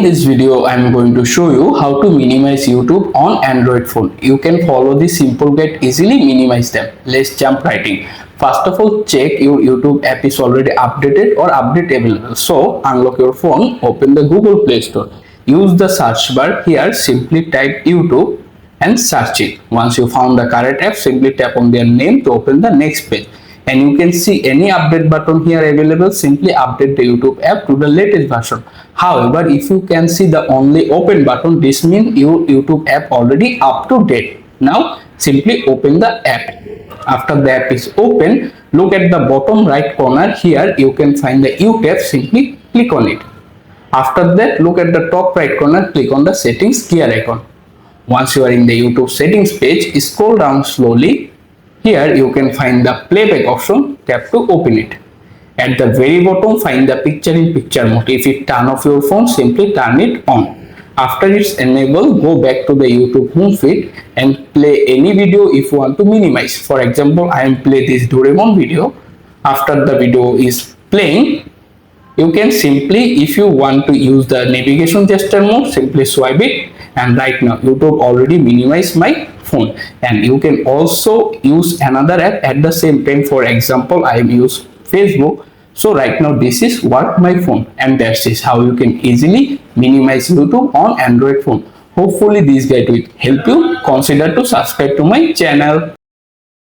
In this video, I am going to show you how to minimize YouTube on Android phone. You can follow this simple guide easily minimize them. Let's jump right in. First of all, check your YouTube app is already updated or update available. So unlock your phone, open the Google Play Store. Use the search bar here, simply type YouTube and search it. Once you found the correct app, simply tap on their name to open the next page. And you can see any update button here available. Simply update the YouTube app to the latest version. However, if you can see the only open button, this means your YouTube app already up to date. Now simply open the app. After the app is open, look at the bottom right corner. Here you can find the U tab. Simply click on it. After that, look at the top right corner, click on the settings gear icon. Once you are in the YouTube settings page, scroll down slowly. Here you can find the playback option, tap to open it. At the very bottom, find the picture in picture mode. If you turn off your phone, simply turn it on. After it's enabled, go back to the YouTube home feed and play any video if you want to minimize. For example, I am play this Doraemon video. After the video is playing, you can simply, if you want to use the navigation gesture mode, simply swipe it. And right now YouTube already minimized my phone. And you can also use another app at the same time. For example, I use Facebook. So right now this is work my phone, and that's is how you can easily minimize YouTube on Android phone. Hopefully this guide will help you. Consider to subscribe to my channel.